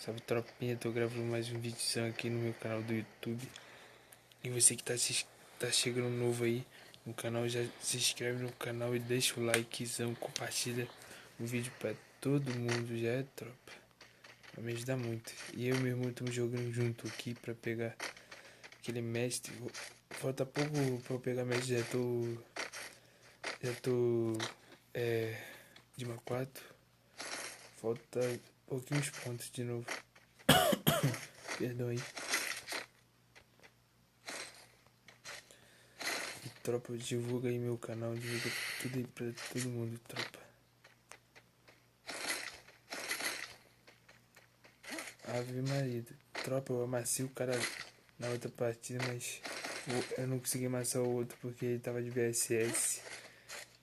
Salve tropinha, tô gravando mais um vídeo aqui no meu canal do YouTube. E você que tá chegando novo aí no canal, já se inscreve no canal e deixa o likezão, compartilha o vídeo pra todo mundo, já é tropa. Vai me ajudar muito. E eu e meu irmão estamos jogando junto aqui pra pegar aquele mestre. Falta pouco pra eu pegar mestre, já tô de uma 4. Falta pouquinhos pontos de novo. Perdão aí. Tropa, divulga aí meu canal, divulga tudo aí pra todo mundo, tropa. Ave Maria, tropa, eu amassei o cara na outra partida, mas eu não consegui amassar o outro porque ele tava de VSS.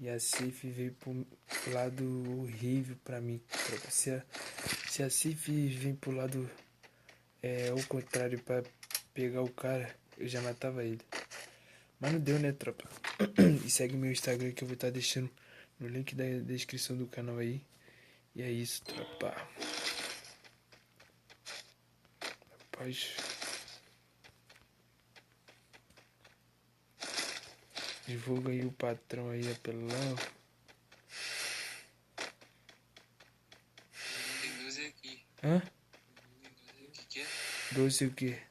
E a Sif veio pro lado horrível pra mim, tropa. Se a Sif vem pro lado ao contrário pra pegar o cara, eu já matava ele. Mas não deu, né, tropa? E segue meu Instagram que eu vou estar deixando no link da descrição do canal aí. E é isso, tropa. Rapaz. Divulga aí o patrão aí, apelão. Tem 12 aqui. Hã? O que é? 12 o quê?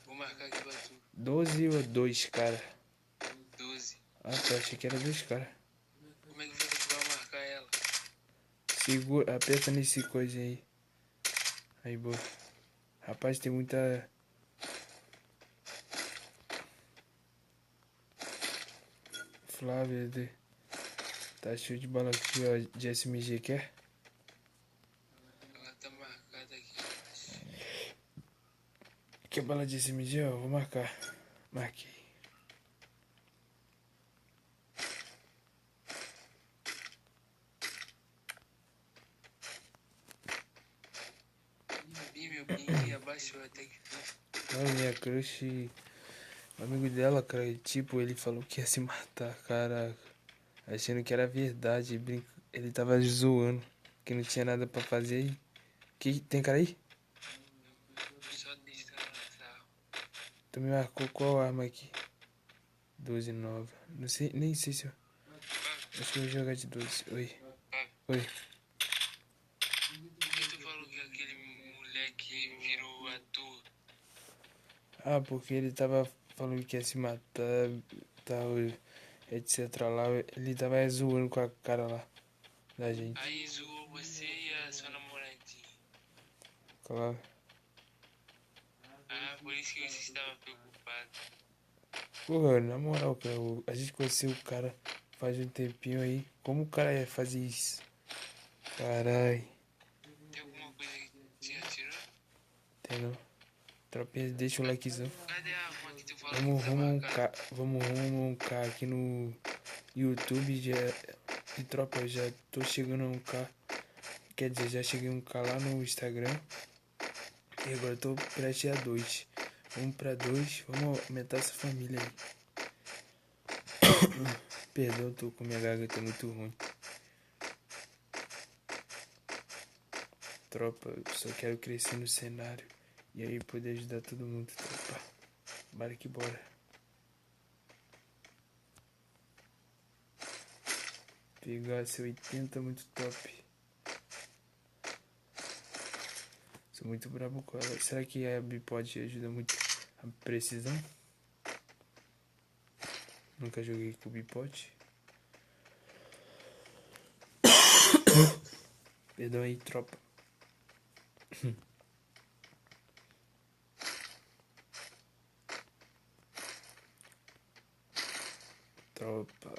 Vou marcar aqui pra tu. 12 ou 2, cara? 12. Ah, tá, achei que era 2, cara. Como é que você vai marcar ela? Segura, aperta nesse coisa aí. Aí, boa. Rapaz, tem muita... Flávia, tá show de bola aqui, ó, de SMG, quer? Ela tá marcada aqui, mas... Quer bala de SMG, ó? Vou marcar. Marquei. Ih, meu ping abaixou até que... Olha, minha crush... O amigo dela, cara, tipo, ele falou que ia se matar, cara. Achando que era verdade, ele tava zoando, que não tinha nada pra fazer aí. Que tem cara aí? Só desinstalar essa arma. Tu me marcou qual arma aqui? 12 nova. Não sei, nem sei se eu... Acho que eu vou jogar de 12. Oi. Oi. Por que tu falou que aquele moleque virou ator? Ah, porque ele tava falando que ia se matar, tal, etc lá. Ele tava zoando com a cara lá da gente. Aí zoou você e a sua namoradinha. Claro. Ah, por isso que você estava preocupado. Porra, na moral, cara, a gente conheceu o cara faz um tempinho aí. Como o cara ia fazer isso? Carai. Tem alguma coisa que te atirou? Entendeu? Tropinha, deixa o likezão. Cadê a arma que tu falou que tá marcada? Vamos rumo um K aqui no YouTube. E tropa, eu já tô chegando a um K. Quer dizer, já cheguei a um K lá no Instagram. E agora eu tô prestes a 2. Vamos pra 2. Vamos aumentar essa família aí. Perdão, tô com minha garganta muito ruim. Tropa, eu só quero crescer no cenário. E aí poder ajudar todo mundo, tropa. Bora que bora. Pegar esse 80 muito top. Sou muito brabo com ela. Será que a bipod ajuda muito a precisão? Nunca joguei com bipod. Perdão aí, tropa. Tropa.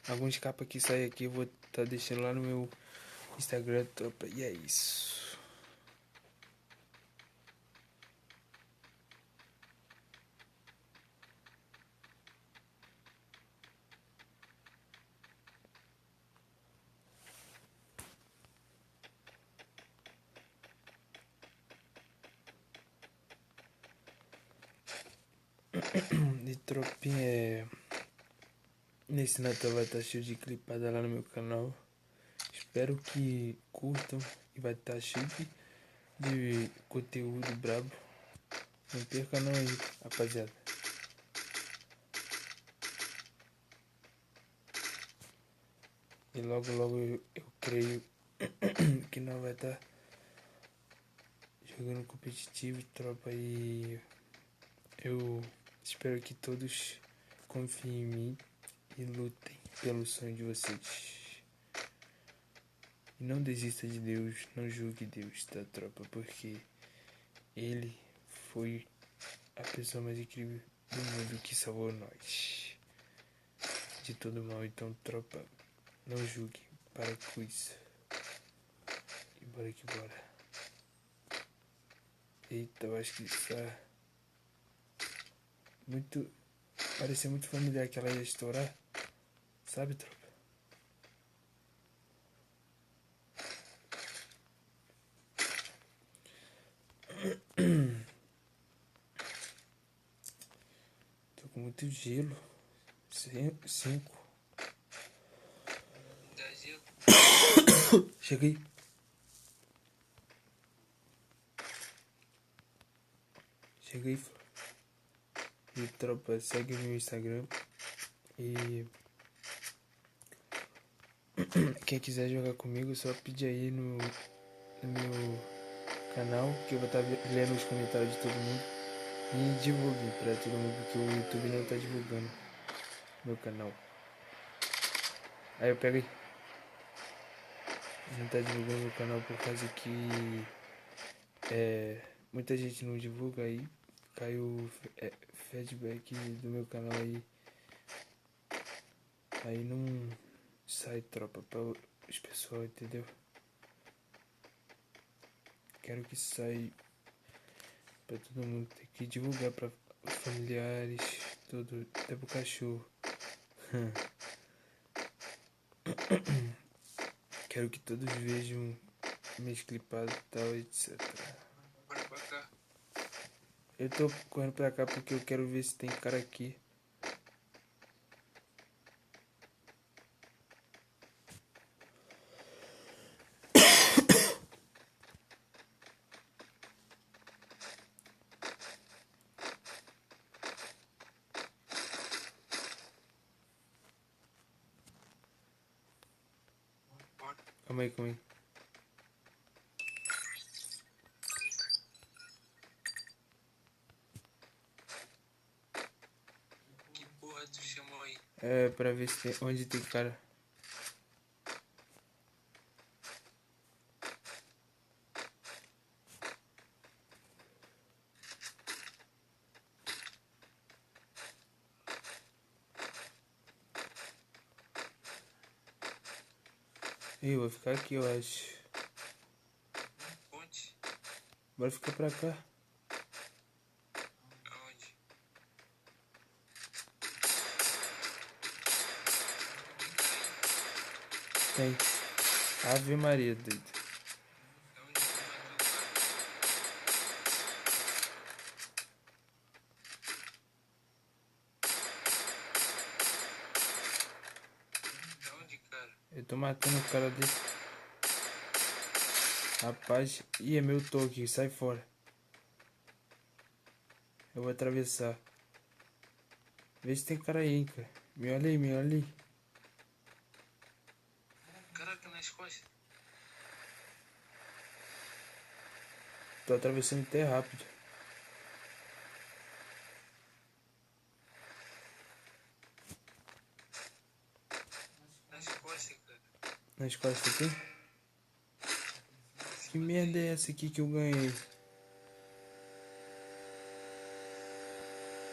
Alguns capas que saem aqui eu vou estar deixando lá no meu Instagram, tropa. E é isso. E tropinha Nesse Natal vai estar cheio de clipada lá no meu canal. Espero que curtam e vai estar cheio de conteúdo brabo. Não perca não aí, rapaziada. E logo logo eu creio que nós vai estar jogando competitivo, tropa, e eu espero que todos confiem em mim e lutem pelo sonho de vocês. E não desista de Deus, não julgue Deus, tá, tropa, porque Ele foi a pessoa mais incrível do mundo que salvou nós de todo mal. Então, tropa, não julgue, para com isso. E bora que bora. Eita, eu acho que está muito... parecia muito familiar que ela ia estourar. Sabe, tropa? Tô com muito gelo. 5. Dá gelo. Cheguei. Cheguei, Flor. E tropa, segue meu Instagram. E quem quiser jogar comigo, só pedir aí no meu canal, que eu vou estar lendo os comentários de todo mundo. E divulgue pra todo mundo, porque o YouTube não tá divulgando meu canal. Aí eu pego aí. Não tá divulgando meu canal por causa que muita gente não divulga aí. Caiu feedback do meu canal aí. Aí não sai, tropa, pra os pessoal, entendeu? Quero que saia pra todo mundo. Tem que divulgar pra os familiares, tudo, até pro cachorro. Quero que todos vejam meus clipados e tal, etc. Bora pra cá. Eu tô correndo pra cá porque eu quero ver se tem cara aqui. Bora. Calma aí, calma aí. Que porra tu chamou aí? É, pra ver se tem, onde tem cara. Eu vou ficar aqui, eu acho. Onde? Bora ficar pra cá. Aonde? Tem. Ave Maria, doido. Aonde tu matou o cara? Aonde, cara? Eu tô matando o cara desse. Rapaz. Ih, é meu toque, sai fora. Eu vou atravessar. Vê se tem cara aí, hein, cara. Me olha aí, me olha aí. Caraca, nas costas. Tô atravessando até rápido. Nas costas, cara. Nas costas aqui. Que merda é essa aqui que eu ganhei?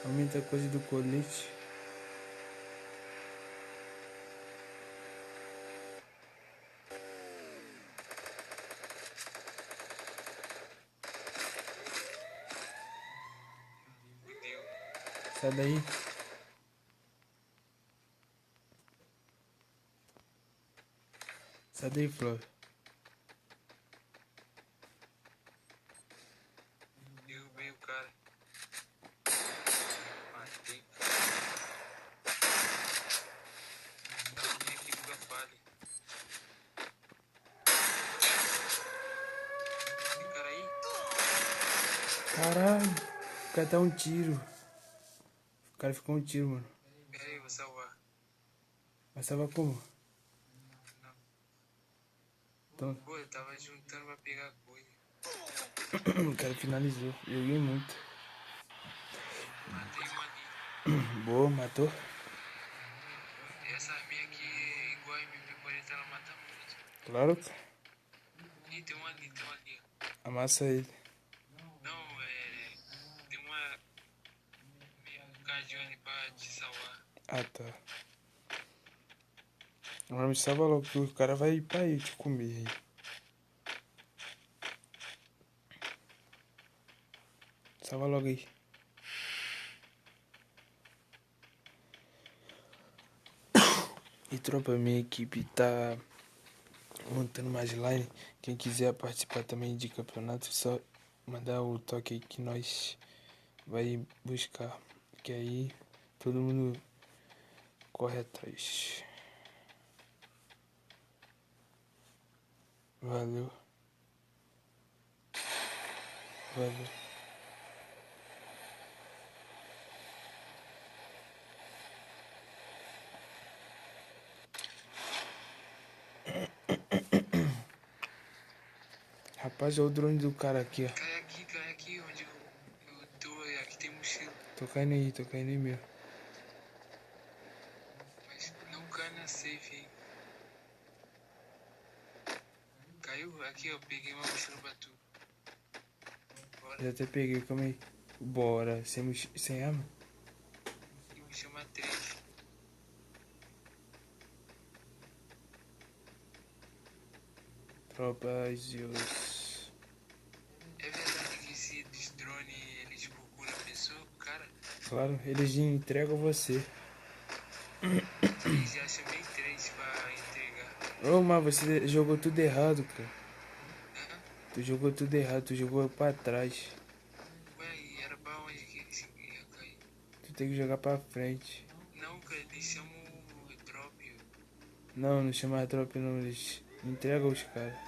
Aumenta a coisa do colete. Fudeu. Sai daí. Sai daí, Flor. Derrubei o cara. Matei. cara tá um tiro. O cara ficou um tiro, mano. Pera aí, vou salvar. Mas tava como? Não. Então, Pô, eu tava juntando pra pegar coisa. o cara finalizou. Joguei muito. Matei um ali. Boa, matou. Essa arminha aqui é igual a MP40, ela mata muito. Claro, cara. Ih, tem um ali, ó. Amassa ele. Não, tem uma meio bocadinho ali pra te salvar. Ah, tá. Agora me salva logo que o cara vai ir pra aí te comer aí. Salva logo aí. E tropa, minha equipe tá montando mais line. Quem quiser participar também de campeonato, só mandar o toque aí que nós vai buscar. Que aí todo mundo corre atrás. Valeu. Valeu. Rapaz, olha o drone do cara aqui, ó. Cai aqui onde eu tô. Aqui tem mochila. Tô caindo aí mesmo. Mas não cai na safe aí. Caiu? Aqui, ó. Peguei uma mochila pra tu. Bora. Já até peguei, calma aí. Bora, sem arma? E me chama 3. Tropas e os... É verdade que esse drone eles procuram a pessoa, cara? Claro, eles entregam você. Eles já chamei 3 pra entregar. Ô, mas você jogou tudo errado, cara. Hã? Tu jogou tudo errado, tu jogou pra trás. Ué, e era pra onde que eles iam cair? Tu tem que jogar pra frente. Não, cara, eles chamam o drop. Não, não chama a tropa não, eles entregam os caras.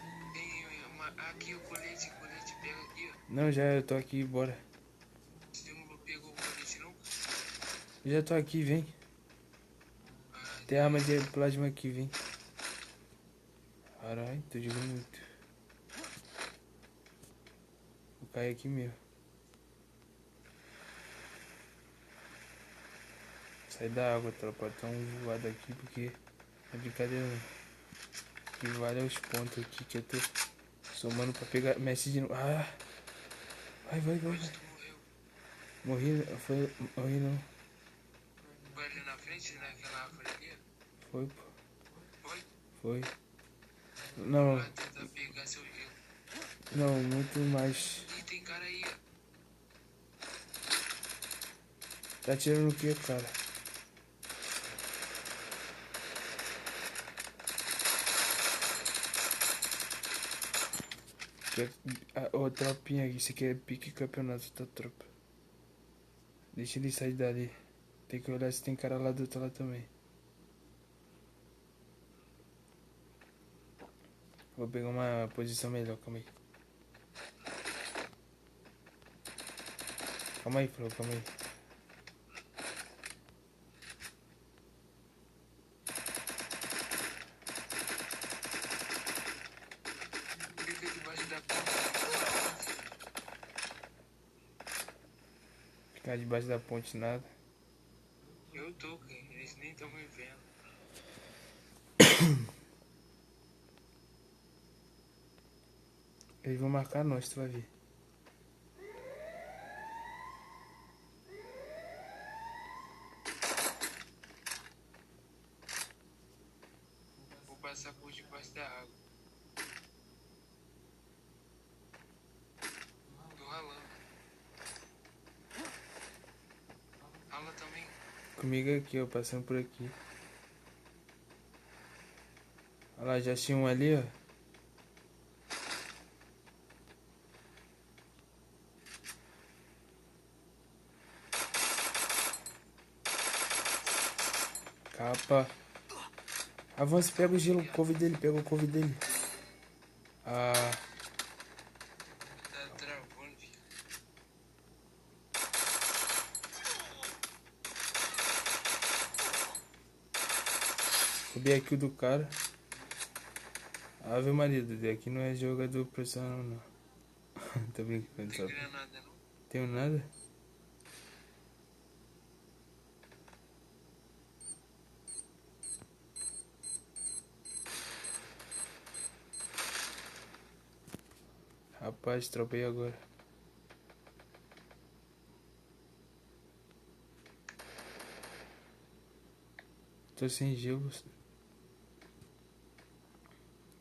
Aqui o colete, pega aqui, ó. Não, já eu tô aqui, bora. Você não pegou o colete, não? Eu já tô aqui, vem. Ah, Tem arma de plasma aqui, vem. Caralho, tô jogando muito. Vou cair aqui mesmo. Sai da água, tropa. Tão voado aqui porque é brincadeira não. Que vale os pontos aqui que eu tô somando pra pegar Messi de novo. Ah! Vai. onde tu morreu? Morri não. Foi ali na frente, naquela árvore ali? Foi, pô. Foi? Foi. Vamos Não, lá tentar pegar seu gelo. não, muito mais. Ih, tem cara aí, ó. Tá tirando o que, cara? Ô, tropinha aqui, isso aqui é pique campeonato da tropa. Deixa ele sair dali. Tem que olhar se tem cara lá do outro lado também. Vou pegar uma posição melhor, calma aí. Calma aí, Flo, calma aí. Fica debaixo da ponte. Ficar debaixo da ponte nada. Eu tô, cara. Eles nem estão me vendo. Eles vão marcar nós, tu vai ver. Vou passar por debaixo da água. Tô ralando. Rala também. Comigo aqui, ó, passando por aqui. Olha lá, já tinha um ali, ó. Capa. Avança, pega o gelo, pega o couve dele. Ah, Tá travando, filho. Roubei aqui o do cara. Ave Maria, Dudu, aqui não é jogador profissional, não. Tô brincando, Tem só. granada, não? Tenho nada? Rapaz, tropei agora. Tô sem gelo.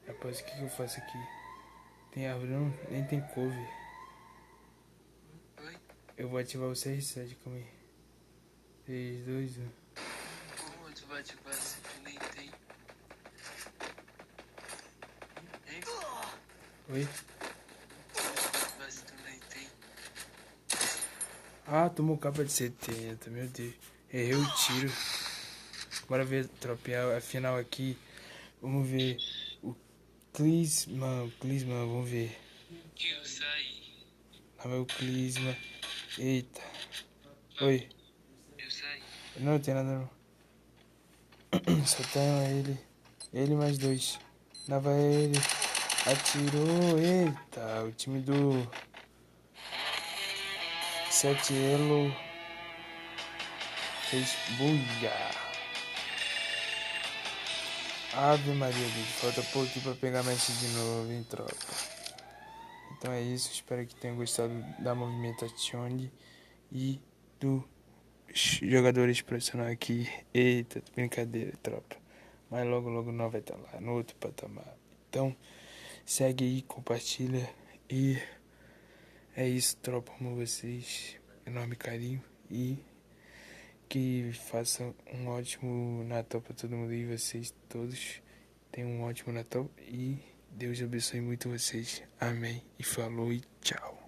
Rapaz, o que eu faço aqui? Tem árvore não? Nem tem couve. Oi? Eu vou ativar o CR7, calma aí. 3, 2, 1. Como tu vai ativar se tu nem tem? Hein? Oi? Como tu vai ativar se tu nem tem? Ah, tomou capa de 70, meu Deus. Errei o tiro. Bora ver, tropear a final aqui. Vamos ver o Clisman, vamos ver. Que eu saí. Não é o Clisman. Eita. Oi. Eu saí. Não tem nada não. Só tem ele. Ele mais 2. Dava ele. Atirou. Eita. O time do 7 Elo fez buia. Ave Maria, bicho. Falta pouquinho pra pegar mexe de novo, hein, tropa. Então é isso. Espero que tenham gostado da movimentação e do jogadores profissionais aqui. Eita, brincadeira, tropa. Mas logo, logo nós vai estar lá no outro patamar. Então, segue aí, compartilha. E é isso, tropa. Amo vocês. Enorme carinho. E que façam um ótimo Natal para todo mundo. E vocês todos tenham um ótimo Natal. E Deus abençoe muito vocês. Amém. E falou e tchau.